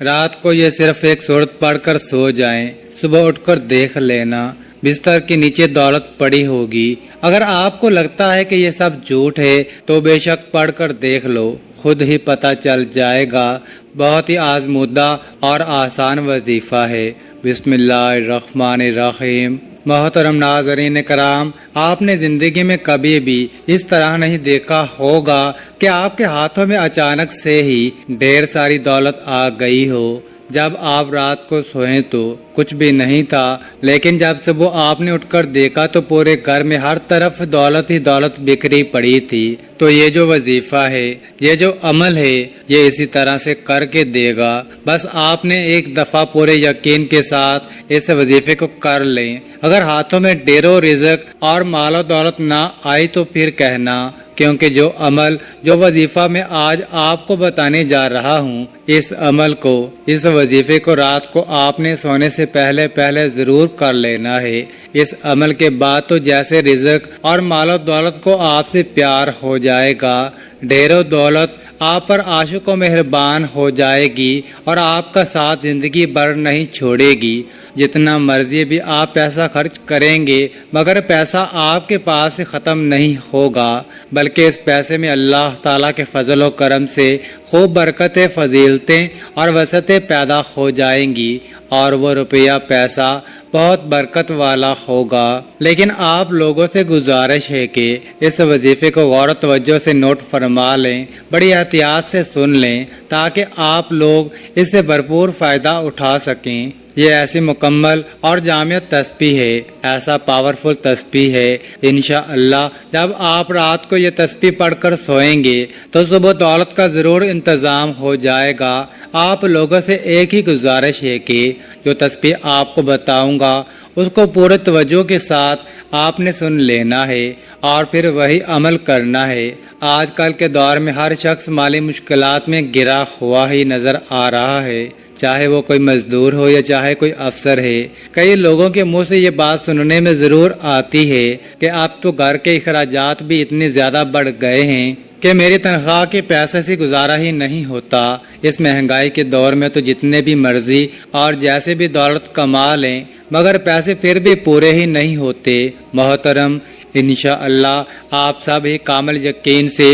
رات کو یہ صرف ایک سورت پڑھ کر سو جائیں، صبح اٹھ کر دیکھ لینا بستر کے نیچے دولت پڑی ہوگی۔ اگر آپ کو لگتا ہے کہ یہ سب جھوٹ ہے تو بے شک پڑھ کر دیکھ لو، خود ہی پتہ چل جائے گا۔ بہت ہی آزمودہ اور آسان وظیفہ ہے۔ بسم اللہ الرحمن الرحیم۔ محترم ناظرین کرام، آپ نے زندگی میں کبھی بھی اس طرح نہیں دیکھا ہوگا کہ آپ کے ہاتھوں میں اچانک سے ہی ڈھیر ساری دولت آ گئی ہو۔ جب آپ رات کو سوئیں تو کچھ بھی نہیں تھا، لیکن جب صبح آپ نے اٹھ کر دیکھا تو پورے گھر میں ہر طرف دولت ہی دولت بکھری پڑی تھی۔ تو یہ جو وظیفہ ہے، یہ جو عمل ہے، یہ اسی طرح سے کر کے دے گا۔ بس آپ نے ایک دفعہ پورے یقین کے ساتھ اس وظیفے کو کر لیں۔ اگر ہاتھوں میں ڈھیروں رزق اور مال و دولت نہ آئی تو پھر کہنا، کیونکہ جو عمل، جو وظیفہ میں آج آپ کو بتانے جا رہا ہوں، اس عمل کو، اس وظیفے کو رات کو آپ نے سونے سے پہلے ضرور کر لینا ہے۔ اس عمل کے بعد تو جیسے رزق اور مال و دولت کو آپ سے پیار ہو جائے گا، ڈھیروں دولت آپ پر عاشق و مہربان ہو جائے گی اور آپ کا ساتھ زندگی بھر نہیں چھوڑے گی۔ جتنا مرضی بھی آپ پیسہ خرچ کریں گے، مگر پیسہ آپ کے پاس سے ختم نہیں ہوگا، بلکہ اس پیسے میں اللہ تعالیٰ کے فضل و کرم سے خوب برکتیں، فضیلتیں اور وسعتیں پیدا ہو جائیں گی، اور وہ روپیہ پیسہ بہت برکت والا ہوگا۔ لیکن آپ لوگوں سے گزارش ہے کہ اس وظیفے کو غور و توجہ سے نوٹ فرما لیں، بڑی احتیاط سے سن لیں، تاکہ آپ لوگ اس سے بھرپور فائدہ اٹھا سکیں۔ یہ ایسی مکمل اور جامع تسبیح ہے، ایسا پاورفل تسبیح ہے، انشاءاللہ جب آپ رات کو یہ تسبیح پڑھ کر سوئیں گے تو صبح دولت کا ضرور انتظام ہو جائے گا۔ آپ لوگوں سے ایک ہی گزارش ہے کہ جو تسبیح آپ کو بتاؤں گا اس کو پورے توجہ کے ساتھ آپ نے سن لینا ہے اور پھر وہی عمل کرنا ہے۔ آج کل کے دور میں ہر شخص مالی مشکلات میں گرا ہوا ہی نظر آ رہا ہے، چاہے وہ کوئی مزدور ہو یا چاہے کوئی افسر ہے۔ کئی لوگوں کے منہ سے یہ بات سننے میں ضرور آتی ہے کہ اب تو گھر کے اخراجات بھی اتنے زیادہ بڑھ گئے ہیں کہ میری تنخواہ کے پیسے سے گزارا ہی نہیں ہوتا۔ اس مہنگائی کے دور میں تو جتنے بھی مرضی اور جیسے بھی دولت کما لیں، مگر پیسے پھر بھی پورے ہی نہیں ہوتے۔ محترم، انشاءاللہ آپ سب ہی کامل یقین سے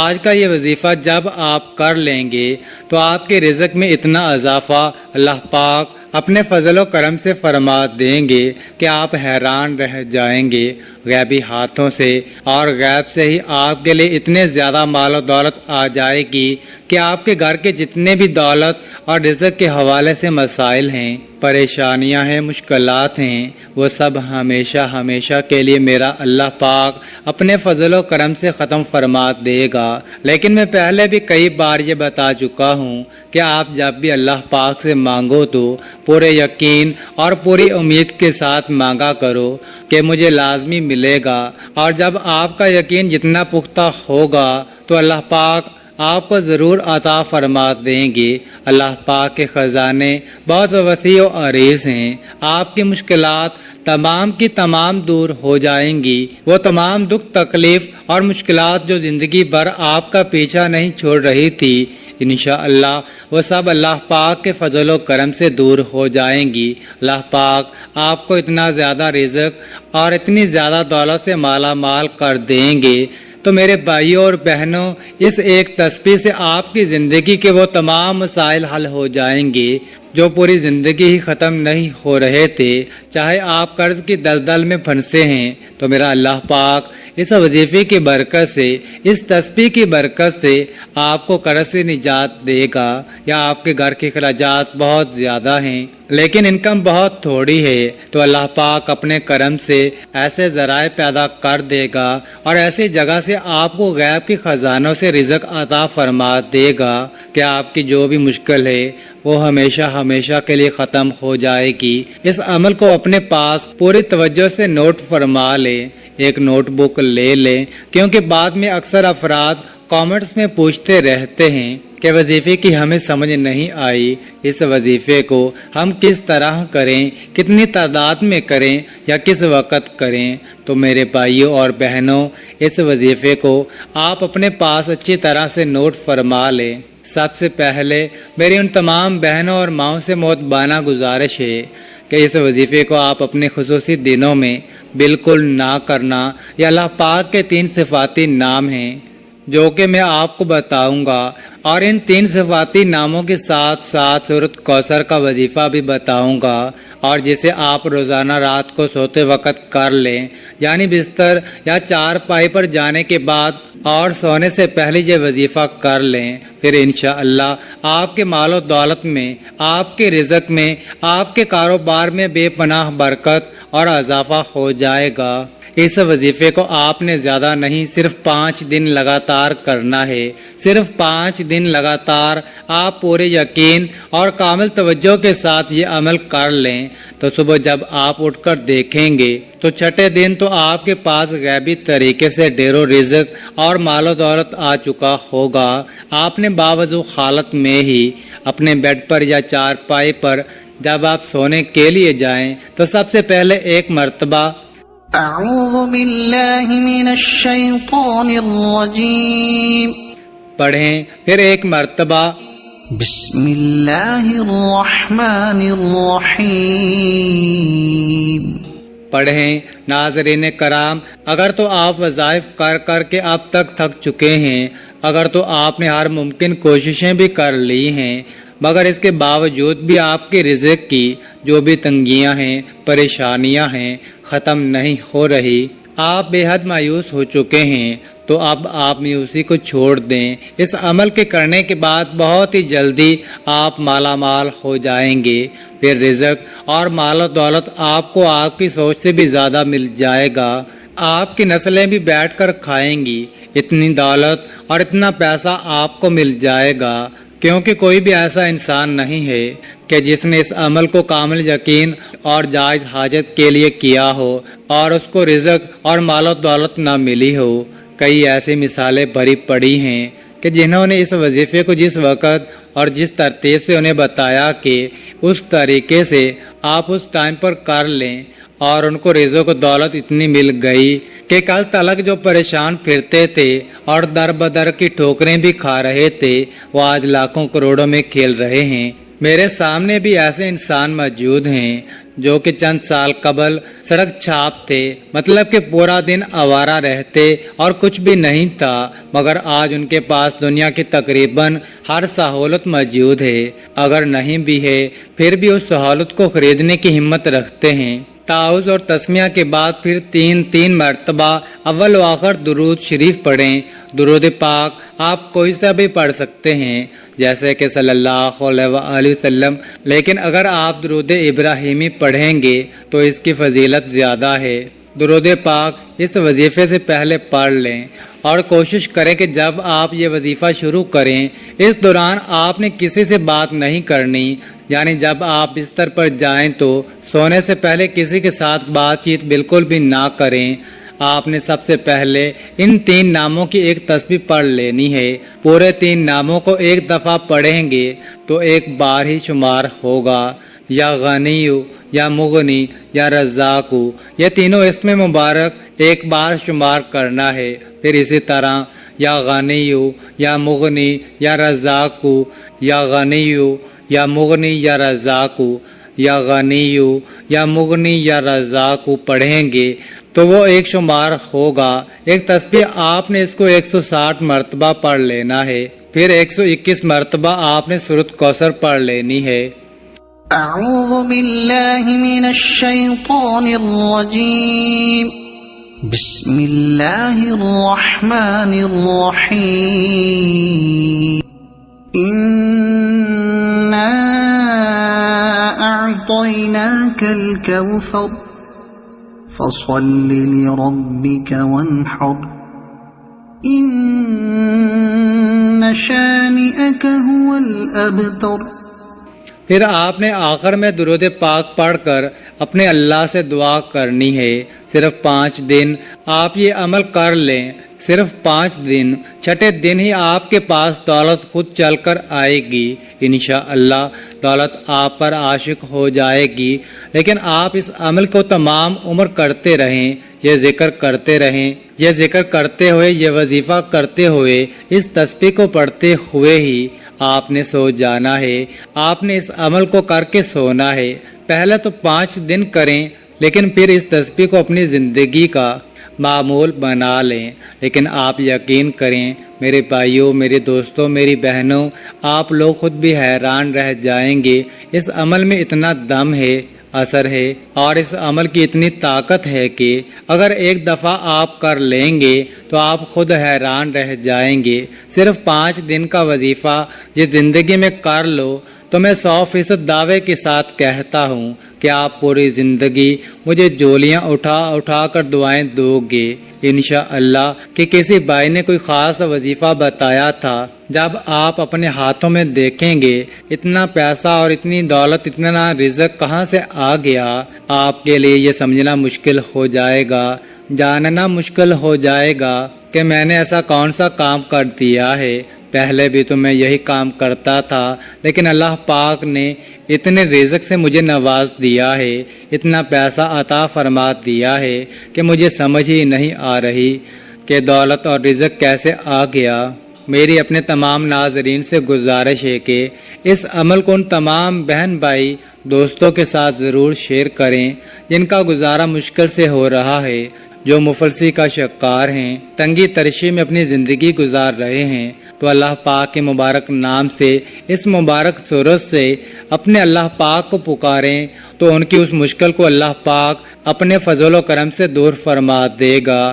آج کا یہ وظیفہ جب آپ کر لیں گے تو آپ کے رزق میں اتنا اضافہ اللہ پاک اپنے فضل و کرم سے فرما دیں گے کہ آپ حیران رہ جائیں گے۔ غیبی ہاتھوں سے اور غیب سے ہی آپ کے لیے اتنے زیادہ مال و دولت آ جائے گی کہ آپ کے گھر کے جتنے بھی دولت اور رزق کے حوالے سے مسائل ہیں، پریشانیاں ہیں، مشکلات ہیں، وہ سب ہمیشہ کے لیے میرا اللہ پاک اپنے فضل و کرم سے ختم فرما دے گا۔ لیکن میں پہلے بھی کئی بار یہ بتا چکا ہوں کہ آپ جب بھی اللہ پاک سے مانگو تو پورے یقین اور پوری امید کے ساتھ مانگا کرو کہ مجھے لازمی ملے گا، اور جب آپ کا یقین جتنا پختہ ہوگا تو اللہ پاک آپ کو ضرور عطا فرما دیں گے۔ اللہ پاک کے خزانے بہت وسیع و عریض ہیں، آپ کی مشکلات تمام کی تمام دور ہو جائیں گی۔ وہ تمام دکھ، تکلیف اور مشکلات جو زندگی بھر آپ کا پیچھا نہیں چھوڑ رہی تھی، انشاءاللہ وہ سب اللہ پاک کے فضل و کرم سے دور ہو جائیں گی۔ اللہ پاک آپ کو اتنا زیادہ رزق اور اتنی زیادہ دولت سے مالا مال کر دیں گے۔ تو میرے بھائیوں اور بہنوں، اس ایک تسبیح سے آپ کی زندگی کے وہ تمام مسائل حل ہو جائیں گے جو پوری زندگی ہی ختم نہیں ہو رہے تھے۔ چاہے آپ قرض کی دلدل میں پھنسے ہیں تو میرا اللہ پاک اس وظیفے کی برکت سے، اس تسبیح کی برکت سے آپ کو قرض سے نجات دے گا۔ یا آپ کے گھر کے اخراجات بہت زیادہ ہیں لیکن انکم بہت تھوڑی ہے، تو اللہ پاک اپنے کرم سے ایسے ذرائع پیدا کر دے گا اور ایسی جگہ سے آپ کو غیب کے خزانوں سے رزق عطا فرما دے گا کہ آپ کی جو بھی مشکل ہے وہ ہمیشہ کے لیے ختم ہو جائے گی۔ اس عمل کو اپنے پاس پوری توجہ سے نوٹ فرما لیں، ایک نوٹ بک لے لیں، کیونکہ بعد میں اکثر افراد کامنٹس میں پوچھتے رہتے ہیں کہ وظیفے کی ہمیں سمجھ نہیں آئی، اس وظیفے کو ہم کس طرح کریں، کتنی تعداد میں کریں یا کس وقت کریں، تو میرے بھائیوں اور بہنوں، اس وظیفے کو آپ اپنے پاس اچھی طرح سے نوٹ فرما لیں۔ سب سے پہلے میری ان تمام بہنوں اور ماؤں سے مؤدبانہ گزارش ہے کہ اس وظیفے کو آپ اپنے خصوصی دنوں میں بالکل نہ کرنا۔ یہ اللہ پاک کے 3 صفاتی نام ہیں جو کہ میں آپ کو بتاؤں گا، اور ان 3 صفاتی ناموں کے ساتھ ساتھ سورۃ کوثر کا وظیفہ بھی بتاؤں گا، اور جسے آپ روزانہ رات کو سوتے وقت کر لیں، یعنی بستر یا چارپائی پر جانے کے بعد اور سونے سے پہلے یہ وظیفہ کر لیں۔ پھر انشاءاللہ آپ کے مال و دولت میں، آپ کے رزق میں، آپ کے کاروبار میں بے پناہ برکت اور اضافہ ہو جائے گا۔ اس وظیفے کو آپ نے زیادہ نہیں، صرف 5 دن لگاتار کرنا ہے۔ صرف 5 دن لگاتار آپ پورے یقین اور کامل توجہ کے ساتھ یہ عمل کر لیں، تو صبح جب آپ اٹھ کر دیکھیں گے تو چھٹے دن تو آپ کے پاس غیبی طریقے سے ڈھیر و رزق اور مال و دولت آ چکا ہوگا۔ آپ نے باوضو حالت میں ہی اپنے بیڈ پر یا چارپائی پر جب آپ سونے کے لیے جائیں تو سب سے پہلے ایک مرتبہ اعوذ باللہ من الشیطان الرجیم پڑھیں، پھر ایک مرتبہ بسم اللہ الرحمن الرحیم پڑھیں۔ ناظرین کرام، اگر تو آپ وظائف کر کر کے اب تک تھک چکے ہیں، اگر تو آپ نے ہر ممکن کوششیں بھی کر لی ہیں، مگر اس کے باوجود بھی آپ کے رزق کی جو بھی تنگیاں ہیں، پریشانیاں ہیں، ختم نہیں ہو رہی، آپ بے حد مایوس ہو چکے ہیں، تو اب آپ مایوسی کو چھوڑ دیں۔ اس عمل کے کرنے کے بعد بہت ہی جلدی آپ مالا مال ہو جائیں گے۔ پھر رزق اور مال و دولت آپ کو آپ کی سوچ سے بھی زیادہ مل جائے گا۔ آپ کی نسلیں بھی بیٹھ کر کھائیں گی۔ اتنی دولت اور اتنا پیسہ آپ کو مل جائے گا، کیونکہ کوئی بھی ایسا انسان نہیں ہے کہ جس نے اس عمل کو کامل یقین اور جائز حاجت کے لیے کیا ہو اور اس کو رزق اور مال و دولت نہ ملی ہو۔ کئی ایسی مثالیں بھری پڑی ہیں کہ جنہوں نے اس وظیفے کو جس وقت اور جس ترتیب سے انہیں بتایا کہ اس طریقے سے آپ اس ٹائم پر کر لیں، اور ان کو رزق و دولت اتنی مل گئی کہ کل تلک جو پریشان پھرتے تھے اور در بدر کی ٹھوکریں بھی کھا رہے تھے، وہ آج لاکھوں کروڑوں میں کھیل رہے ہیں۔ میرے سامنے بھی ایسے انسان موجود ہیں جو کہ چند سال قبل سڑک چھاپ تھے، مطلب کہ پورا دن آوارہ رہتے اور کچھ بھی نہیں تھا، مگر آج ان کے پاس دنیا کی تقریباً ہر سہولت موجود ہے، اگر نہیں بھی ہے پھر بھی اس سہولت کو خریدنے کی ہمت رکھتے ہیں۔ تعوذ اور تسمیہ کے بعد پھر 3 مرتبہ اول و آخر درود شریف پڑھیں۔ درود پاک آپ کوئی سا بھی پڑھ سکتے ہیں، جیسے کہ صلی اللہ علیہ وآلہ وسلم، لیکن اگر آپ درود ابراہیمی پڑھیں گے تو اس کی فضیلت زیادہ ہے۔ درود پاک اس وظیفے سے پہلے پڑھ لیں، اور کوشش کریں کہ جب آپ یہ وظیفہ شروع کریں اس دوران آپ نے کسی سے بات نہیں کرنی، یعنی جب آپ بستر پر جائیں تو سونے سے پہلے کسی کے ساتھ بات چیت بالکل بھی نہ کریں۔ آپ نے سب سے پہلے ان 3 ناموں کی ایک تسبیح پڑھ لینی ہے۔ پورے 3 ناموں کو ایک دفعہ پڑھیں گے تو ایک بار ہی شمار ہوگا۔ یا غنی، یا مغنی، یا رزاق، یہ تینوں اسم مبارک ایک بار شمار کرنا ہے۔ پھر اسی طرح یا غنی، یا مغنی، یا رزاق، یا غنی، یا مغنی، یا رزاق، یا غنی، یا مغنی، یا رزاق پڑھیں گے تو وہ ایک شمار ہوگا۔ ایک تسبیح آپ نے اس کو 160 مرتبہ پڑھ لینا ہے۔ پھر 121 مرتبہ آپ نے سورۃ کوثر پڑھ لینی ہے۔ اعوذ باللہ من الشیطان الرجیم بسم اللہ الرحمن الرحیم انا اعطیناک الکوثر فصل لربک وانحر ان شانئک هو الابتر۔ پھر آپ نے آخر میں درود پاک پڑھ کر اپنے اللہ سے دعا کرنی ہے۔ صرف 5 دن آپ یہ عمل کر لیں، صرف 5 دن، چھٹے دن ہی آپ کے پاس دولت خود چل کر آئے گی۔ انشاءاللہ دولت آپ پر عاشق ہو جائے گی، لیکن آپ اس عمل کو تمام عمر کرتے رہیں، یہ ذکر کرتے رہیں، یہ ذکر کرتے ہوئے، یہ وظیفہ کرتے ہوئے، اس تسبیح کو پڑھتے ہوئے ہی آپ نے سو جانا ہے۔ آپ نے اس عمل کو کر کے سونا ہے۔ پہلے تو 5 دن کریں، لیکن پھر اس تسبیح کو اپنی زندگی کا معمول بنا لیں۔ لیکن آپ یقین کریں میرے بھائیوں، میرے دوستوں، میری بہنوں، آپ لوگ خود بھی حیران رہ جائیں گے۔ اس عمل میں اتنا دم ہے، اثر ہے، اور اس عمل کی اتنی طاقت ہے کہ اگر ایک دفعہ آپ کر لیں گے تو آپ خود حیران رہ جائیں گے۔ صرف 5 دن کا وظیفہ یہ زندگی میں کر لو تو میں 100% دعوے کے ساتھ کہتا ہوں کہ آپ پوری زندگی مجھے جولیاں اٹھا اٹھا کر دعائیں دو گے۔ انشاءاللہ کہ کسی بھائی نے کوئی خاص وظیفہ بتایا تھا، جب آپ اپنے ہاتھوں میں دیکھیں گے اتنا پیسہ اور اتنی دولت، اتنا رزق کہاں سے آ گیا، آپ کے لیے یہ سمجھنا مشکل ہو جائے گا، جاننا مشکل ہو جائے گا کہ میں نے ایسا کون سا کام کر دیا ہے۔ پہلے بھی تو میں یہی کام کرتا تھا، لیکن اللہ پاک نے اتنے رزق سے مجھے نواز دیا ہے، اتنا پیسہ عطا فرما دیا ہے کہ مجھے سمجھ ہی نہیں آ رہی کہ دولت اور رزق کیسے آ گیا۔ میری اپنے تمام ناظرین سے گزارش ہے کہ اس عمل کو ان تمام بہن بھائی دوستوں کے ساتھ ضرور شیئر کریں جن کا گزارا مشکل سے ہو رہا ہے، جو مفلسی کا شکار ہیں، تنگی ترشی میں اپنی زندگی گزار رہے ہیں۔ تو اللہ پاک کے مبارک نام سے، اس مبارک صورت سے اپنے اللہ پاک کو پکاریں تو ان کی اس مشکل کو اللہ پاک اپنے فضل و کرم سے دور فرما دے گا۔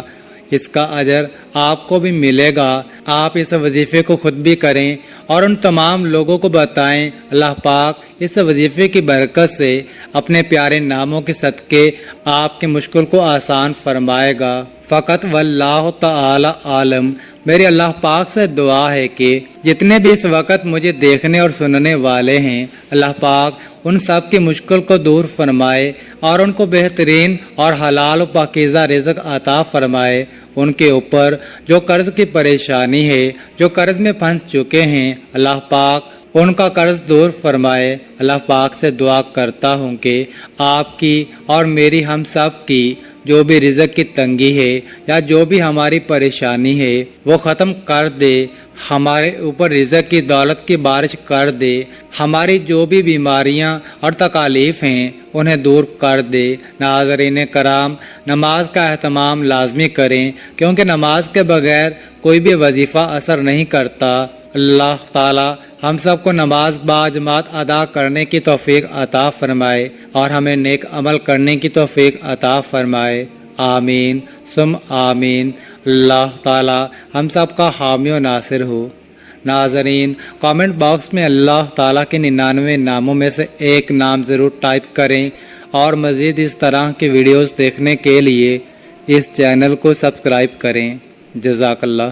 اس کا اجر آپ کو بھی ملے گا۔ آپ اس وظیفے کو خود بھی کریں اور ان تمام لوگوں کو بتائیں۔ اللہ پاک اس وظیفے کی برکت سے اپنے پیارے ناموں کے صدقے آپ کے مشکل کو آسان فرمائے گا۔ فقط واللہ تعالی عالم، میرے اللہ پاک سے دعا ہے کہ جتنے بھی اس وقت مجھے دیکھنے اور سننے والے ہیں، اللہ پاک ان سب کی مشکل کو دور فرمائے اور ان کو بہترین اور حلال و پاکیزہ رزق عطا فرمائے۔ ان کے اوپر جو قرض کی پریشانی ہے، جو قرض میں پھنس چکے ہیں، اللہ پاک ان کا قرض دور فرمائے۔ اللہ پاک سے دعا کرتا ہوں کہ آپ کی اور میری، ہم سب کی جو بھی رزق کی تنگی ہے یا جو بھی ہماری پریشانی ہے وہ ختم کر دے، ہمارے اوپر رزق کی دولت کی بارش کر دے، ہماری جو بھی بیماریاں اور تکالیف ہیں انہیں دور کر دے۔ ناظرین کرام، نماز کا اہتمام لازمی کریں، کیونکہ نماز کے بغیر کوئی بھی وظیفہ اثر نہیں کرتا۔ اللہ تعالی ہم سب کو نماز باجماعت ادا کرنے کی توفیق عطا فرمائے اور ہمیں نیک عمل کرنے کی توفیق عطا فرمائے۔ آمین ثم آمین۔ اللہ تعالی ہم سب کا حامی و ناصر ہو۔ ناظرین، کامنٹ باکس میں اللہ تعالیٰ کے 99 ناموں میں سے ایک نام ضرور ٹائپ کریں اور مزید اس طرح کی ویڈیوز دیکھنے کے لیے اس چینل کو سبسکرائب کریں۔ جزاک اللہ۔